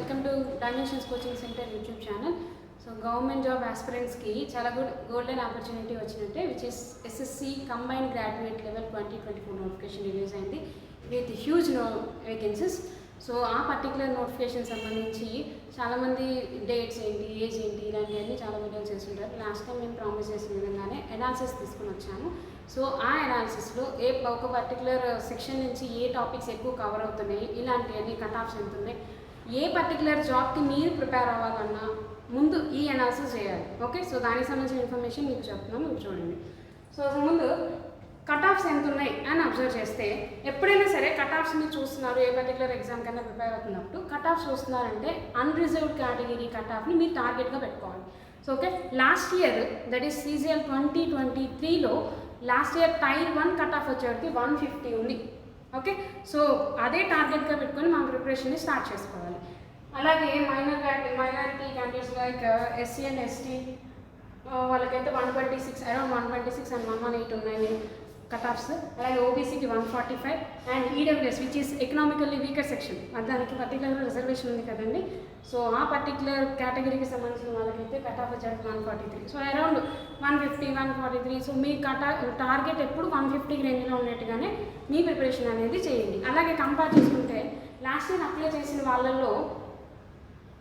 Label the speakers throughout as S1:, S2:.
S1: Welcome to dimensions coaching centre YouTube channel. So government job ఆస్పిరెంట్స్కి చాలా golden opportunity వచ్చినట్టే, which is SSC combined graduate level 2024 notification release అయింది with huge vacancies. So ఆ particular notification సంబంధించి చాలామంది dates ఏంటి, age ఏంటి, ఇలాంటివన్నీ చాలా వీడియోస్ చేస్తుంటారు. లాస్ట్ టైం మేము ప్రామిస్ చేసిన విధంగానే అనాలిసిస్ తీసుకుని వచ్చాము. సో ఆ అనాలిసిస్లో ఒక పర్టికులర్ సెక్షన్ నుంచి ఏ టాపిక్స్ ఎక్కువ కవర్ అవుతున్నాయి, ఇలాంటివన్నీ కట్ ఆఫ్స్ ఎంత ఉన్నాయి, ఏ పర్టికులర్ జాబ్కి మీరు ప్రిపేర్ అవ్వాలన్నా ముందు ఈ అనాలిసిస్ చేయాలి. ఓకే, సో దానికి సంబంధించిన ఇన్ఫర్మేషన్ మీకు చెప్తున్నాం, మీరు చూడండి. సో ముందు కట్ ఆఫ్స్ ఎంత ఉన్నాయి అని అబ్జర్వ్ చేస్తే, ఎప్పుడైనా సరే కట్ ఆఫ్స్ మీరు చూస్తున్నారు, ఏ పర్టికులర్ ఎగ్జామ్ కన్నా ప్రిపేర్ అవుతున్నప్పుడు కట్ ఆఫ్స్ చూస్తున్నారంటే అన్రిజర్వ్డ్ కేటగిరీ కట్ ఆఫ్ని మీరు టార్గెట్గా పెట్టుకోవాలి. So okay, last year that is CGL 2023లో last year tier 1 cut off వచ్చేవాడికి 150 ఉంది. ఓకే, సో అదే టార్గెట్గా పెట్టుకొని మనం ప్రిపరేషన్ని స్టార్ట్ చేసుకోవాలి. అలాగే minority candidates like SC and ST వాళ్ళకైతే 126 అరౌండ్ 126 and 118 ఉన్నాయి కట్ ఆఫ్స్. అలాగే OBCకి 145 and EWS which is economically weaker section, దానికి పర్టికులర్ రిజర్వేషన్ ఉంది కదండి. సో ఆ పర్టికులర్ కేటగిరీకి సంబంధించిన వాళ్ళకైతే కట్ ఆఫ్ వచ్చేది 143. So around 150, 143. సో మీ టార్గెట్ ఎప్పుడు 150 రేంజ్లో ఉన్నట్టుగానే మీ ప్రిపరేషన్ అనేది చేయండి. అలాగే కంపేర్ చేసుకుంటే లాస్ట్ ఇయర్ అప్లై చేసిన వాళ్ళల్లో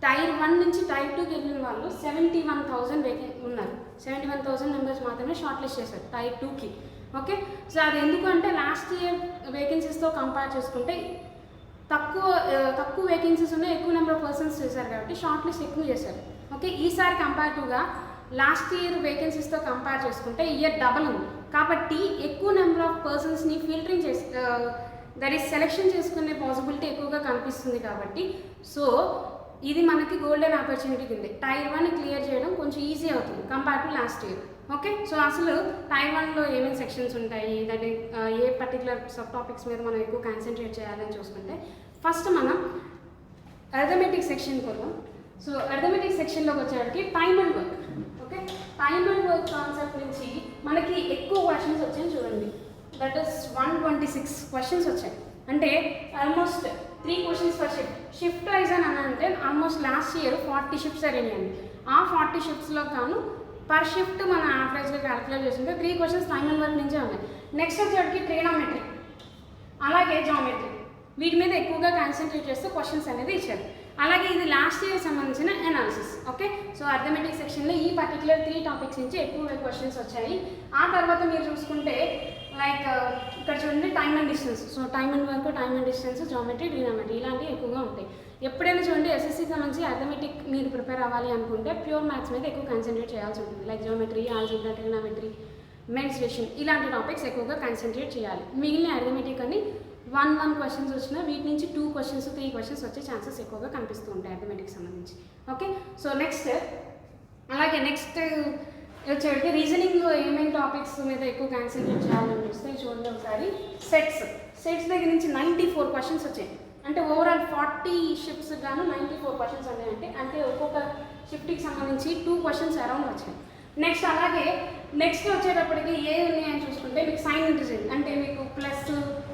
S1: టైర్ 1 నుంచి టైర్ 2కి వెళ్ళిన వాళ్ళు 71,000 ఉన్నారు. 71,000 మెంబర్స్ మాత్రమే షార్ట్ లిస్ట్ చేశారు టైర్ 2కి. ఓకే, సో అది ఎందుకు అంటే లాస్ట్ ఇయర్ వేకెన్సీస్తో కంపేర్ చేసుకుంటే తక్కువ వేకెన్సీస్ ఉన్నాయి, ఎక్కువ నెంబర్ ఆఫ్ పర్సన్స్ చేశారు కాబట్టి షార్ట్ లిస్ట్ ఎక్కువ చేశారు. ఓకే, ఈసారి కంపేరిటివ్గా లాస్ట్ ఇయర్ వేకెన్సీస్తో కంపేర్ చేసుకుంటే ఇయర్ డబల్ ఉంది కాబట్టి ఎక్కువ నెంబర్ ఆఫ్ పర్సన్స్ని ఫిల్టరింగ్ చేసి దట్ ఈస్ సెలెక్షన్ చేసుకునే పాసిబిలిటీ ఎక్కువగా కనిపిస్తుంది. కాబట్టి సో ఇది మనకి గోల్డెన్ ఆపర్చునిటీ కింద టైర్ 1 క్లియర్ చేయడం కొంచెం ఈజీ అవుతుంది compare to last year. Okay, so అసలు టైర్ 1లో ఏమేమి సెక్షన్స్ ఉంటాయి, that A particular sub topics మీద మనం ఎక్కువ కాన్సన్ట్రేట్ చేయాలని చూసుకుంటే ఫస్ట్ మనం అర్థమెటిక్ సెక్షన్ పోదాం. సో అర్థమెటిక్ సెక్షన్లోకి వచ్చేటికి time and work. Okay, time and work concept నుంచి మనకి ఎక్కువ క్వశ్చన్స్ వచ్చాయి చూడండి. దట్ ఈస్ 126 క్వశ్చన్స్ వచ్చాయి. అంటే almost 3 questions per shift wise అని అంటే ఆల్మోస్ట్ లాస్ట్ ఇయర్ 40 షిఫ్ట్స్ జరిగినాయండి. ఆ 40 షిఫ్ట్స్లో గాను పర్ షిఫ్ట్ మనం యావరేజ్గా క్యాలిక్యులేట్ చేస్తుంటే 3 క్వశ్చన్స్ టైమ్ అండ్ వర్క్ నుంచే ఉన్నాయి. నెక్స్ట్ వచ్చేటికి ట్రిగనోమెట్రీ అలాగే జామెట్రీ, వీటి మీద ఎక్కువగా కాన్సన్ట్రేట్ చేస్తూ క్వశ్చన్స్ అనేది ఇచ్చారు. అలాగే ఇది లాస్ట్ ఇయర్ సంబంధించిన అనాలిసిస్. ఓకే, సో అర్థమెటిక్ సెక్షన్లో ఈ పర్టికులర్ 3 టాపిక్స్ నుంచి ఎక్కువ క్వశ్చన్స్ వచ్చాయి. ఆ తర్వాత మీరు చూసుకుంటే లైక్ ఇక్కడ చూడండి time and distance. So time and work, time and distance, geometry, trigonometry ఇలాంటివి ఎక్కువగా ఉంటాయి. ఎప్పుడైనా చూడండి SSCకి సంబంధించి అర్థమెటిక్ మీరు ప్రిపేర్ అవ్వాలి అనుకుంటే ప్యూర్ మ్యాథ్స్ మీద ఎక్కువ కాన్సన్ట్రేట్ చేయాల్సి ఉంటుంది. Like geometry, algebra, trigonometry, mensuration ఇలాంటి టాపిక్స్ ఎక్కువగా కాన్సన్ట్రేట్ చేయాలి. మిగిలిన అర్థమెటిక్ అని 1 క్వశ్చన్స్ వచ్చినా వీటి నుంచి 2 క్వశ్చన్స్ 3 క్వశ్చన్స్ వచ్చే ఛాన్సెస్ ఎక్కువగా కనిపిస్తూ ఉంటాయి అర్థమెటిక్ సంబంధించి. ఓకే, సో నెక్స్ట్ అలాగే నెక్స్ట్ వచ్చేటి రీజనింగ్లో ఏమేమి టాపిక్స్ మీద ఎక్కువ కాన్సన్ట్రేట్ చేయాలని చూస్తే చూడండి ఒకసారి సెట్స్ దగ్గర నుంచి 94 క్వశ్చన్స్ వచ్చాయి. అంటే ఓవరాల్ 40 షిఫ్ట్స్ గాను 94 క్వశ్చన్స్ ఉన్నాయంటే అంటే ఒక్కొక్క షిఫ్ట్కి సంబంధించి 2 క్వశ్చన్స్ అరౌండ్ వచ్చాయి. నెక్స్ట్ అలాగే నెక్స్ట్ వచ్చేటప్పటికి ఏ ఉన్నాయని చూసుకుంటే మీకు సైన్ ఇంటర్చేంజ్, అంటే మీకు ప్లస్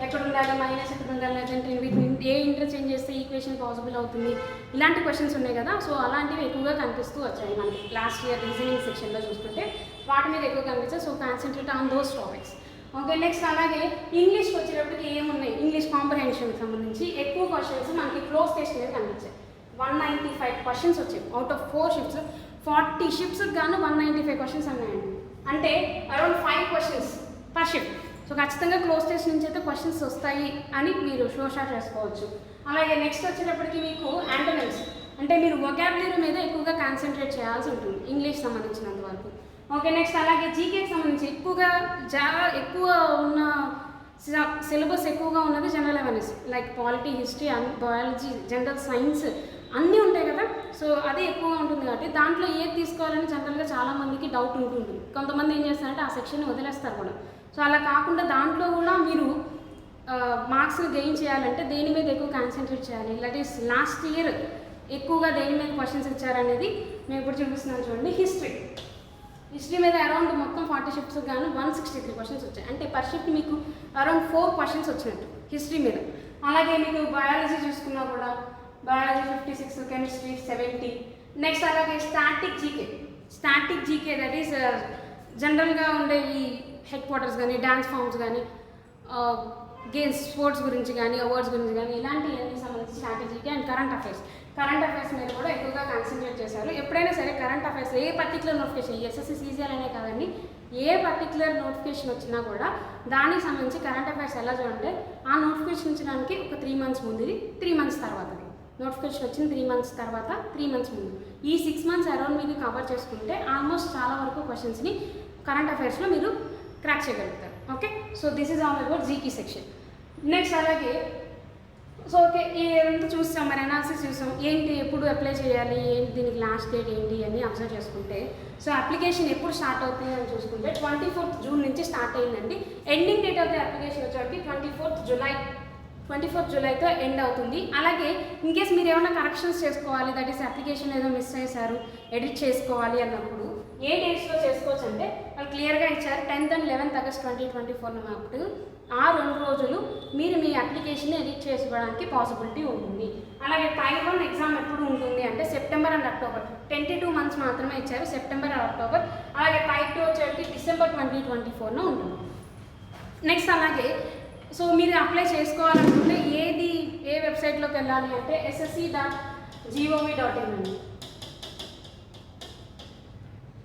S1: ఎక్కడ ఉండాలి, మైనస్ ఎక్కడ ఉండాలి, లేదంటే వీటిని ఏ ఇంటర్చేంజ్ చేస్తే ఈక్వేషన్ పాసిబుల్ అవుతుంది, ఇలాంటి క్వశ్చన్స్ ఉన్నాయి కదా. సో అలాంటివి ఎక్కువగా కనిపిస్తూ వచ్చాయి మనకి లాస్ట్ ఇయర్ రీజనింగ్ సెక్షన్లో చూసుకుంటే వాటి మీద ఎక్కువ కనిపిస్తాయి. So concentrate on those topics. Okay, next అలాగే ఇంగ్లీష్కి వచ్చేటప్పటికి ఏమున్నాయి, ఇంగ్లీష్ కాంప్రహెన్షన్కి సంబంధించి ఎక్కువ క్వశ్చన్స్ మనకి క్లోజ్ టెస్ట్ మీద కనిపించాయి. 195 క్వశ్చన్స్ వచ్చాయి అవుట్ ఆఫ్ 4 షిఫ్ట్స్. 40 షిఫ్ట్స్కి గాను 195 క్వశ్చన్స్ ఉన్నాయండి. అంటే around 5 questions per shift. So ఖచ్చితంగా క్లోజ్ టెస్ట్ నుంచి అయితే క్వశ్చన్స్ వస్తాయి అని మీరు షోషాట్ చేసుకోవచ్చు. అలాగే నెక్స్ట్ వచ్చేటప్పటికి మీకు యాంటోనిమ్స్, అంటే మీరు వొకాబులరీ మీద ఎక్కువగా కాన్సన్ట్రేట్ చేయాల్సి ఉంటుంది ఇంగ్లీష్ సంబంధించినంత వరకు. ఓకే, నెక్స్ట్ అలాగే జీకేకి సంబంధించి ఎక్కువ ఉన్న సిలబస్ ఎక్కువగా ఉన్నది general awareness like polity, history, biology, general science అన్నీ ఉంటాయి కదా. సో అది ఎక్కువగా ఉంటుంది కాబట్టి దాంట్లో ఏది తీసుకోవాలని జనరల్గా చాలామందికి డౌట్ ఉంటుంది. కొంతమంది ఏం చేస్తారంటే ఆ సెక్షన్ వదిలేస్తారు కూడా. సో అలా కాకుండా దాంట్లో కూడా మీరు మార్క్స్ గెయిన్ చేయాలంటే దేని మీద ఎక్కువ కాన్సన్ట్రేట్ చేయాలి, దట్ ఈస్ లాస్ట్ ఇయర్ ఎక్కువగా దేని మీద క్వశ్చన్స్ ఇచ్చారనేది మేము ఇప్పుడు చూపిస్తున్నాను చూడండి. హిస్టరీ మీద అరౌండ్ మొత్తం 40 షిఫ్ట్స్ గాను 163 క్వశ్చన్స్ వచ్చాయి. అంటే పర్ షిఫ్ట్ మీకు అరౌండ్ 4 క్వశ్చన్స్ వచ్చినట్టు హిస్టరీ మీద. అలాగే మీకు బయాలజీ చూసుకున్నా కూడా బయాలజీ 56, కెమిస్ట్రీ 70. నెక్స్ట్ అలాగే స్టాటిక్ జీకే దట్ ఈస్ జనరల్గా ఉండే ఈ హెడ్ క్వార్టర్స్ కానీ డ్యాన్స్ ఫామ్స్ కానీ గేమ్స్ స్పోర్ట్స్ గురించి కానీ అవార్డ్స్ గురించి కానీ ఇలాంటివన్నీ సంబంధించి స్ట్రాటజీకి అండ్ కరెంట్ అఫైర్స్ మీద కూడా ఎక్కువగా కాన్సన్ట్రేట్ చేశారు. ఎప్పుడైనా సరే కరెంట్ అఫైర్స్ ఏ పర్టికులర్ నోటిఫికేషన్ ఎస్ఎస్సి సీజీఎల్ అనే కాదండి, ఏ పర్టికులర్ నోటిఫికేషన్ వచ్చినా కూడా దానికి సంబంధించి కరెంట్ అఫైర్స్ ఎలా చూడంటే ఆ నోటిఫికేషన్ ఇచ్చడానికి ఒక 3 months ముందుది, 3 months తర్వాతది. నోటిఫికేషన్ వచ్చిన 3 months తర్వాత 3 months ముందు ఈ 6 months అరౌండ్ మీరు కవర్ చేసుకుంటే ఆల్మోస్ట్ చాలా వరకు క్వశ్చన్స్ని కరెంట్ అఫైర్స్లో మీరు క్రాక్ చేయగలుగుతారు. Okay, so this is all about GK section. Next అలాగే సో ఓకే ఇదంతా చూస్తాం, మరి అనాలిసిస్ చూస్తాం, ఏంటి ఎప్పుడు అప్లై చేయాలి, ఏంటి దీనికి లాస్ట్ డేట్ ఏంటి అని అబ్జర్వ్ చేసుకుంటే సో అప్లికేషన్ ఎప్పుడు స్టార్ట్ అవుతుంది అని చూసుకుంటే 24th June నుంచి స్టార్ట్ అయిందండి. Ending date of the application వచ్చేటికి 24th Julyతో ఎండ్ అవుతుంది. అలాగే ఇన్కేస్ మీరు ఏమైనా కరెక్షన్స్ చేసుకోవాలి, దట్ ఈస్ అప్లికేషన్ ఏదో మిస్ చేశారు, ఎడిట్ చేసుకోవాలి అన్నప్పుడు ఏ డేట్స్లో చేసుకోవచ్చు అంటే వాళ్ళు క్లియర్గా ఇచ్చారు. 10th and 11th August 2024 అప్పుడు ఆ 2 రోజులు మీరు మీ అప్లికేషన్ ఎడిట్ చేసుకోవడానికి పాసిబిలిటీ ఉంటుంది. అలాగే టైర్ 1 ఎగ్జామ్ ఎప్పుడు ఉంటుంది అంటే సెప్టెంబర్ అండ్ అక్టోబర్, 22 months మాత్రమే ఇచ్చారు, సెప్టెంబర్ అండ్ అక్టోబర్. అలాగే టైర్ 2 వచ్చేటికి December 2024 ఉంటుంది. నెక్స్ట్ అలాగే సో మీరు అప్లై చేసుకోవాలనుకుంటే ఏ వెబ్సైట్లోకి వెళ్ళాలి అంటే ssc.gov.in అండి.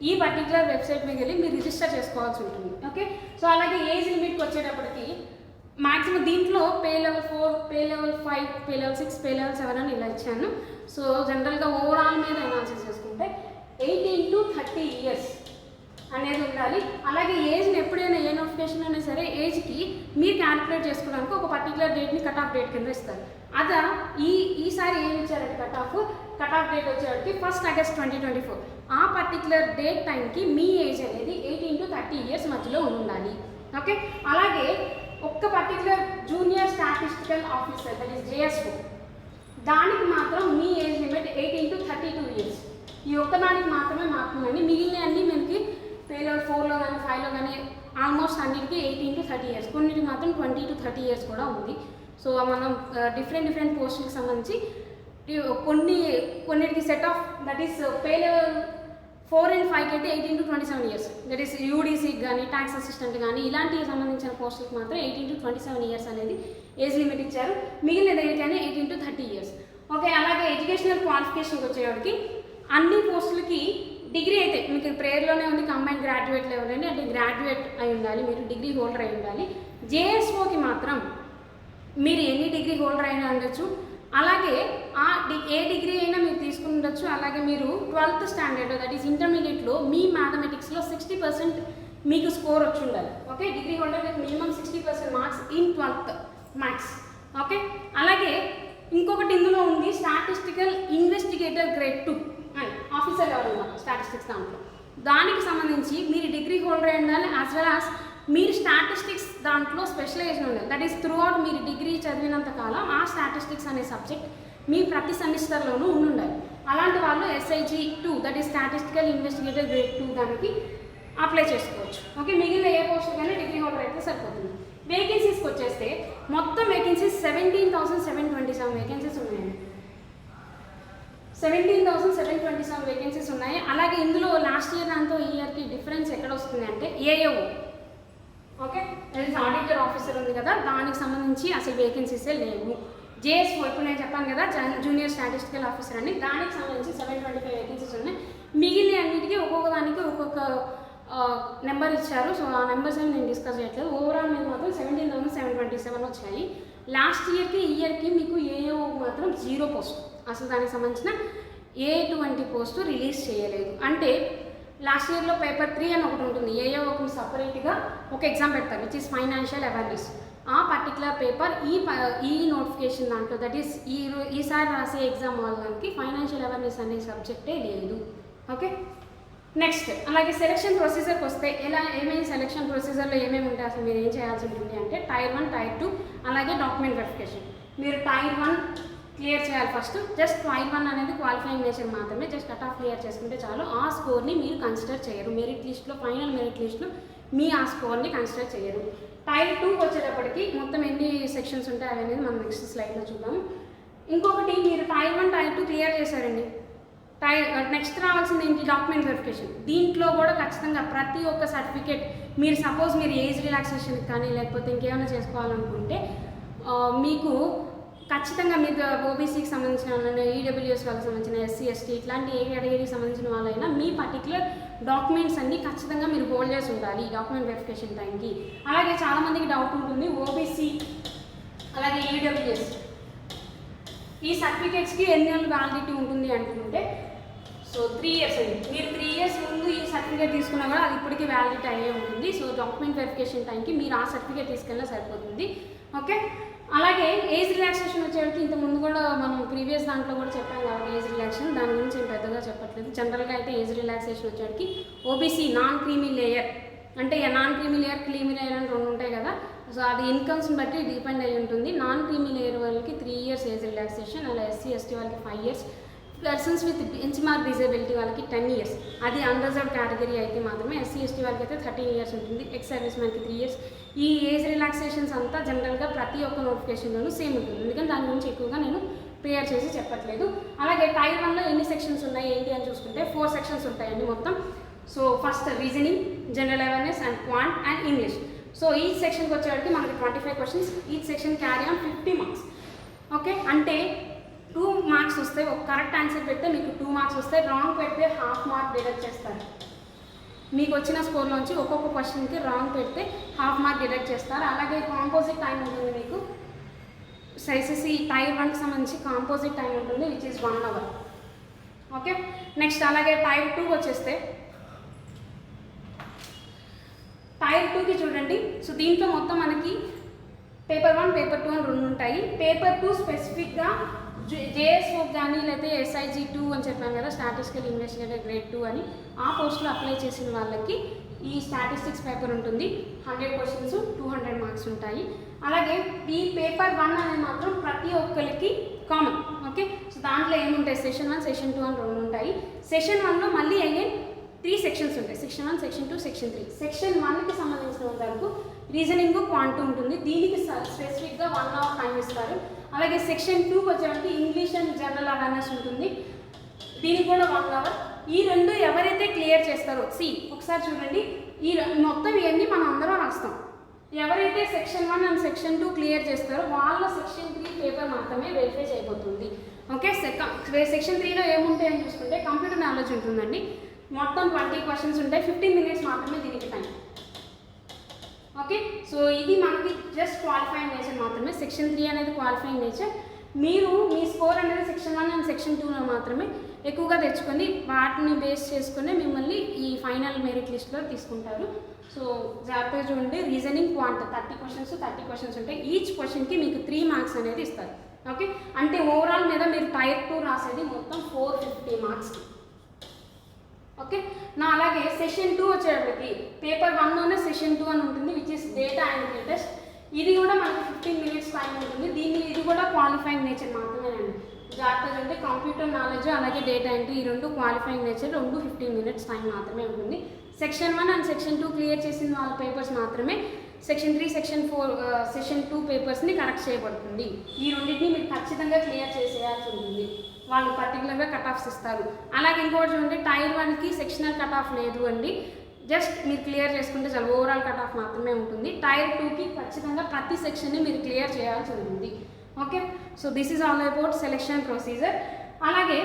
S1: ఈ పర్టికులర్ వెబ్సైట్ మీద వెళ్ళి మీరు రిజిస్టర్ చేసుకోవాల్సి ఉంటుంది. ఓకే, సో అలాగే ఏజ్ లిమిట్కి వచ్చేటప్పటికి మ్యాక్సిమం దీంట్లో pay level 4, pay level 5, pay level 6, pay level 7 అని ఇలా ఇచ్చాను. సో జనరల్గా ఓవరాల్ మీద అనాలిసిస్ చేసుకుంటే 18 to 30 years అనేది ఉండాలి. అలాగే ఏజ్ని ఎప్పుడైనా ఏ నోటిఫికేషన్ అయినా సరే ఏజ్కి మీరు క్యాలిక్యులేట్ చేసుకోవడానికి ఒక పర్టికులర్ డేట్ని కట్ ఆఫ్ డేట్ కింద ఇస్తారు. అదా ఈసారి ఏమి ఇచ్చారంటే కట్ ఆఫ్ డేట్ వచ్చేవాడికి 1st August 2024. ఆ పర్టికులర్ డేట్ టైంకి మీ ఏజ్ అనేది 18 to 30 years మధ్యలో ఉండాలి. ఓకే, అలాగే ఒక్క particular junior statistical officer that is JSO దానికి మాత్రం మీ ఏజ్ లిమిట్ 18 to 32 years. ఈ ఒక్కదానికి మాత్రమే మారుతుందండి. మిగిలిన అన్నీ మనకి పే లెవెల్ 4లో కానీ 5లో కానీ ఆల్మోస్ట్ అన్నిటికీ 18 to 30 years, కొన్నిటికి మాత్రం 20 to 30 years కూడా ఉంది. సో మనం డిఫరెంట్ పోస్టులకు సంబంధించి కొన్నిటికి set of that is pay level 4 and 5 అయితే 18 to 27 years, దట్ ఈస్ యూడీసీకి కానీ ట్యాక్స్ అసిస్టెంట్ కానీ ఇలాంటివి సంబంధించిన పోస్టులకు మాత్రం 18 to 27 years అనేది ఏజ్ లిమిట్ ఇచ్చారు. మిగిలిన ఏదైతే 18 to 30 years. ఓకే, అలాగే ఎడ్యుకేషనల్ క్వాలిఫికేషన్కి వచ్చేవాడికి అన్ని పోస్టులకి డిగ్రీ అయితే మీకు ప్రేయర్లోనే ఉంది కంబైన్ గ్రాడ్యుయేట్ లెవెల్ అని, అంటే గ్రాడ్యుయేట్ అయి ఉండాలి, మీరు డిగ్రీ హోల్డర్ అయి ఉండాలి. JSOకి మాత్రం మీరు ఎన్ని డిగ్రీ హోల్డర్ అయినా ఉండొచ్చు, అలాగే ఏ డిగ్రీ అయినా మీరు తీసుకుని ఉండొచ్చు. అలాగే మీరు 12th standard దట్ ఈస్ ఇంటర్మీడియట్లో మీ మ్యాథమెటిక్స్లో 60% మీకు స్కోర్ వచ్చి ఉండాలి. Okay, degree holder with minimum 60% marks in 12th maths. Okay, అలాగే ఇంకొకటి ఇందులో ఉంది స్టాటిస్టికల్ ఇన్వెస్టిగేటర్ గ్రేడ్ 2 అని ఆఫీసర్ లెవెల్ ఉన్నారు స్టాటిస్టిక్స్ దాంట్లో. దానికి సంబంధించి మీరు డిగ్రీ హోల్డర్ అయి ఉండాలి, యాజ్ వెల్ యాజ్ మీరు స్టాటిస్టిక్స్ దాంట్లో స్పెషలైజేషన్ ఉండాలి. దట్ ఈస్ త్రూ అవుట్ మీరు డిగ్రీ చదివినంత కాలం ఆ స్టాటిస్టిక్స్ అనే సబ్జెక్ట్ మీ ప్రతి సెమిస్టర్లోనూ ఉండాలి. అలాంటి వాళ్ళు SIG2 that is statistical investigator grade 2 దానికి అప్లై చేసుకోవచ్చు. ఓకే, మిగిలిన ఏ పోస్ట్ కానీ డిగ్రీ హోల్డర్ అయితే సరిపోతుంది. వేకెన్సీస్కి వచ్చేస్తే మొత్తం వేకెన్సీస్ 17,727 వేకెన్సీస్ ఉన్నాయండి. 17,727 వేకెన్సీస్ ఉన్నాయి. అలాగే ఇందులో లాస్ట్ ఇయర్ దాంతో ఈ ఇయర్కి డిఫరెన్స్ ఎక్కడ వస్తుంది అంటే AAO, ఓకే, ఆడిటర్ ఆఫీసర్ ఉంది కదా, దానికి సంబంధించి అసలు వేకెన్సీసే లేవు. JSO ఇప్పుడు నేను చెప్పాను కదా జూనియర్ స్టాటిస్టికల్ ఆఫీసర్ అని, దానికి సంబంధించి 725 వేకెన్సీస్ ఉన్నాయి. మిగిలిన అన్నిటికీ ఒక్కొక్క దానికి ఒక్కొక్క నెంబర్ ఇచ్చారు. సో ఆ నెంబర్స్ ఏమి నేను డిస్కస్ చేయట్లేదు. ఓవరాల్ మీద మాత్రం 17,727 వచ్చాయి. లాస్ట్ ఇయర్కి ఈ ఇయర్కి మీకు AAO మాత్రం 0 పోస్ట్, అసలు దానికి సంబంధించిన ఎటువంటి పోస్టు రిలీజ్ చేయలేదు. అంటే లాస్ట్ ఇయర్లో పేపర్ 3 అని ఒకటి ఉంటుంది, AAOకి సపరేట్గా ఒక ఎగ్జామ్ పెడతారు విచ్ ఈస్ ఫైనాన్షియల్ అవేర్నెస్. ఆ పర్టికులర్ పేపర్ ఈ నోటిఫికేషన్ దాంట్లో దట్ ఈస్ ఈసారి రాసే ఎగ్జామ్ వాళ్ళకి ఫైనాన్షియల్ అవేర్నెస్ అనే సబ్జెక్టే లేదు. ఓకే, నెక్స్ట్ అలాగే సెలక్షన్ ప్రొసీజర్కి వస్తే ఏమేమి సెలక్షన్ ప్రొసీజర్లో ఏమేమి ఉంటాయి, అసలు మీరు ఏం చేయాల్సి ఉంటుంది అంటే టైర్ 1, టైర్ 2 అలాగే డాక్యుమెంట్ వెరిఫికేషన్. మీరు టైర్ 1 క్లియర్ చేయాలి ఫస్ట్. జస్ట్ టైర్ 1 అనేది క్వాలిఫైయింగ్ నేచర్ మాత్రమే, జస్ట్ కట్ ఆఫ్ క్లియర్ చేసుకుంటే చాలు. ఆ స్కోర్ని మీరు కన్సిడర్ చేయరు, మెరిట్ లిస్ట్లో ఫైనల్ మెరిట్ లిస్ట్లో మీ ఆ స్కోర్ని కన్సిడర్ చేయరు. టైర్ 2 వచ్చేటప్పటికి మొత్తం ఎన్ని సెక్షన్స్ ఉంటాయి అనేది మనం నెక్స్ట్ స్లైడ్లో చూద్దాం. ఇంకొకటి మీరు టైర్ 1 టైర్ 2 క్లియర్ చేశారండి, నెక్స్ట్ రావాల్సింది ఏంటి, డాక్యుమెంట్ వెరిఫికేషన్. దీంట్లో కూడా ఖచ్చితంగా ప్రతి ఒక్క సర్టిఫికేట్ మీరు సపోజ్ మీరు ఏజ్ రిలాక్సేషన్ కానీ లేకపోతే ఇంకేమైనా చేసుకోవాలనుకుంటే మీకు ఖచ్చితంగా మీరు ఓబీసీకి సంబంధించిన వాళ్ళైనా, ఈడబ్ల్యూఎస్ వాళ్ళకి సంబంధించిన, ఎస్సీ ఎస్టీ ఇట్లాంటి ఏ కేటగిరీకి సంబంధించిన వాళ్ళైనా మీ పర్టికులర్ డాక్యుమెంట్స్ అన్నీ ఖచ్చితంగా మీరు హోల్డ్ చేసి ఉండాలి డాక్యుమెంట్ వెరిఫికేషన్ టైంకి. అలాగే చాలామందికి డౌట్ ఉంటుంది, ఓబీసీ అలాగే ఈడబ్ల్యూఎస్ ఈ సర్టిఫికేట్స్కి ఎన్ని నెలలు వ్యాలిడిటీ ఉంటుంది అనుకుంటే, సో 3 ఇయర్స్ అండి. మీరు 3 ఇయర్స్ ముందు ఈ సర్టిఫికేట్ తీసుకున్నా కూడా అది ఇప్పటికీ వ్యాలిడిటీ అయ్యే ఉంటుంది. సో డాక్యుమెంట్ వెరిఫికేషన్ టైంకి మీరు ఆ సర్టిఫికేట్ తీసుకెళ్ళినా సరిపోతుంది. ఓకే, అలాగే ఏజ్ రిలాక్సేషన్ వచ్చేటికి ఇంత ముందు కూడా మనం ప్రీవియస్ దాంట్లో కూడా చెప్పాం కాబట్టి ఏజ్ రిలాక్సేషన్ దాని గురించి నేను పెద్దగా చెప్పట్లేదు. జనరల్గా అయితే ఏజ్ రిలాక్సేషన్ వచ్చేటికి ఓబీసీ నాన్ క్రీమీ లేయర్, అంటే non creamy layer creamy layer అని 2 ఉంటాయి కదా, సో అది ఇన్కమ్స్ని బట్టి డిపెండ్ అయి ఉంటుంది. నాన్ క్రీమీ లేయర్ వాళ్ళకి 3 ఇయర్స్ ఏజ్ రిలాక్సేషన్, అలా ఎస్సీ ఎస్టీ వాళ్ళకి 5 years, persons with bench mark disability వాళ్ళకి 10 ఇయర్స్. అది అన్రిజర్వ్డ్ కేటగిరీ అయితే మాత్రమే. ఎస్సీ ఎస్టీ వాళ్ళకి అయితే 13 ఇయర్స్ ఉంటుంది. ఎక్స్ సర్వీస్ మ్యాన్కి 3 ఇయర్స్. ఈ ఏజ్ రిలాక్సేషన్స్ అంతా జనరల్గా ప్రతి ఒక్క నోటిఫికేషన్లోనూ సేమ్ ఉంటుంది, ఎందుకంటే దాని గురించి ఎక్కువగా నేను క్లియర్ చేసి చెప్పట్లేదు. అలాగే టైర్ 1లో ఎన్ని సెక్షన్స్ ఉన్నాయి ఏంటి అని చూసుకుంటే 4 సెక్షన్స్ ఉంటాయండి మొత్తం. So first reasoning, general awareness and quant and English. So ఈ సెక్షన్కి వచ్చేవాడికి మనకి 25 క్వశ్చన్స్, ఈ section carry on 50 marks. Okay, అంటే 2 మార్క్స్ వస్తాయి. ఒక కరెక్ట్ ఆన్సర్ పెడితే మీకు 2 మార్క్స్ వస్తాయి, రాంగ్ పెడితే హాఫ్ మార్క్ డిడక్ట్ చేస్తారు. మీకు వచ్చిన స్కోర్లోంచి ఒక్కొక్క క్వశ్చన్కి రాంగ్ పెడితే హాఫ్ మార్క్ డిడక్ట్ చేస్తారు. అలాగే కాంపోజిట్ టైం ఉంటుంది మీకు, ఎస్ఎస్సి టైర్ 1కి సంబంధించి కాంపోజిట్ టైం ఉంటుంది which is 1 hour. Okay, next అలాగే టైర్ 2 వచ్చేస్తే టైర్ 2కి చూడండి. సో దీంట్లో మొత్తం మనకి పేపర్ 1, పేపర్ 2 అని 2 ఉంటాయి. పేపర్ 2 స్పెసిఫిక్గా జేఎస్ఓ కానీ లేకపోతే ఎస్ఐజీ 2 అని చెప్పాను కదా, స్టాటిస్టికల్ ఇన్వెస్టిగేటర్ గ్రేడ్ 2 అని, ఆ పోస్టులో అప్లై చేసిన వాళ్ళకి ఈ స్టాటిస్టిక్స్ పేపర్ ఉంటుంది. 100 క్వశ్చన్స్, 200 మార్క్స్ ఉంటాయి. అలాగే ఈ పేపర్ 1 అనేది మాత్రం ప్రతి ఒక్కరికి కామన్. ఓకే, సో దాంట్లో ఏముంటాయి, సెషన్ 1, సెషన్ 2 అని 2 ఉంటాయి. సెషన్ 1లో మళ్ళీ అగైన్ 3 సెక్షన్స్ ఉంటాయి, సెక్షన్ 1, సెక్షన్ 2, సెక్షన్ 3. సెక్షన్ 1కి సంబంధించిన వరకు రీజనింగ్ క్వాంట్ ఉంటుంది, దీనికి స్పెసిఫిక్గా 1 అవర్ టైం ఇస్తారు. అలాగే సెక్షన్ 2కి వచ్చేవారికి ఇంగ్లీష్ అండ్ జనరల్ అవేర్నెస్ ఉంటుంది, దీనికి కూడా 1 అవర్. ఈ 2 ఎవరైతే క్లియర్ చేస్తారో, ఒకసారి చూడండి, ఈ మొత్తం ఇవన్నీ మనం అందరం రాస్తాం. ఎవరైతే సెక్షన్ 1 అండ్ సెక్షన్ 2 క్లియర్ చేస్తారో వాళ్ళ సెక్షన్ 3 పేపర్ మాత్రమే వెరిఫై చేయబోతుంది. ఓకే, సెక్షన్ 3లో ఏముంటాయని చూసుకుంటే కంప్యూటర్ నాలెడ్జ్ ఉంటుందండి. మొత్తం 20 క్వశ్చన్స్ ఉంటాయి, 15 మినిట్స్ మాత్రమే దీనికి టైం. ఓకే, సో ఇది మనకి జస్ట్ క్వాలిఫైయింగ్ నేచర్ మాత్రమే. సెక్షన్ 3 అనేది క్వాలిఫైయింగ్ నేచర్. మీరు మీ స్కోర్ అనేది సెక్షన్ 1 అండ్ సెక్షన్ 2లో మాత్రమే ఎక్కువగా తెచ్చుకొని వాటిని బేస్ చేసుకుని మిమ్మల్ని ఈ ఫైనల్ మెరిట్ లిస్ట్లో తీసుకుంటారు. సో జాగ్రత్తగా చూడండి, రీజనింగ్ క్వాంట్ 30 క్వశ్చన్స్ ఉంటాయి. ఈచ్ క్వశ్చన్కి మీకు 3 మార్క్స్ అనేది ఇస్తారు. ఓకే, అంటే ఓవరాల్ మీద మీరు టైర్ 2 రాసేది మొత్తం 450 మార్క్స్. ఓకే, నా అలాగే సెషన్ 2 వచ్చేటప్పటికి పేపర్ 1లోనే సెషన్ 2 అని ఉంటుంది which is data entry test. ఇది కూడా మనకి 15 మినిట్స్ టైం ఉంటుంది. ఇది కూడా క్వాలిఫైయింగ్ నేచర్ మాత్రమేనండి. జాగ్రత్తగా అంటే కంప్యూటర్ నాలెడ్జ్ అలాగే డేటా ఎంట్రీ ఈ 2 క్వాలిఫైయింగ్ నేచర్, 2 15 మినిట్స్ టైం మాత్రమే ఉంటుంది. సెక్షన్ 1 అండ్ సెక్షన్ 2 క్లియర్ చేసిన వాళ్ళ పేపర్స్ మాత్రమే సెక్షన్ 3, సెక్షన్ 4, సెషన్ 2 పేపర్స్ని కరెక్ట్ చేయబడుతుంది. ఈ రెండింటిని మీరు ఖచ్చితంగా క్లియర్ చేసేయాల్సి ఉంటుంది. వాళ్ళు పర్టికులర్గా కట్ ఆఫ్స్ ఇస్తారు. అలాగే ఇంకోటి చూడండి, టైర్ 1కి సెక్షనల్ కట్ ఆఫ్ లేదు అండి, జస్ట్ మీరు క్లియర్ చేసుకుంటే చాలు, ఓవరాల్ కట్ ఆఫ్ మాత్రమే ఉంటుంది. టైర్ 2కి ఖచ్చితంగా ప్రతి సెక్షన్ని మీరు క్లియర్ చేయాల్సి ఉంటుంది. Okay, so this is all about selection procedure. అలాగే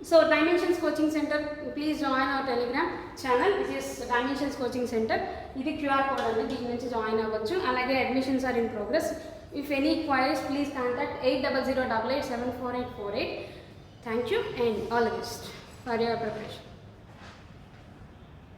S1: so dimensions coaching centre, please join our telegram channel which is dimensions coaching centre. ఇది QR కోడ్ అండి, దీని నుంచి జాయిన్ అవ్వచ్చు. అలాగే admissions are in progress. If any queries, please contact 8008874848. Thank you and all the best for your preparation.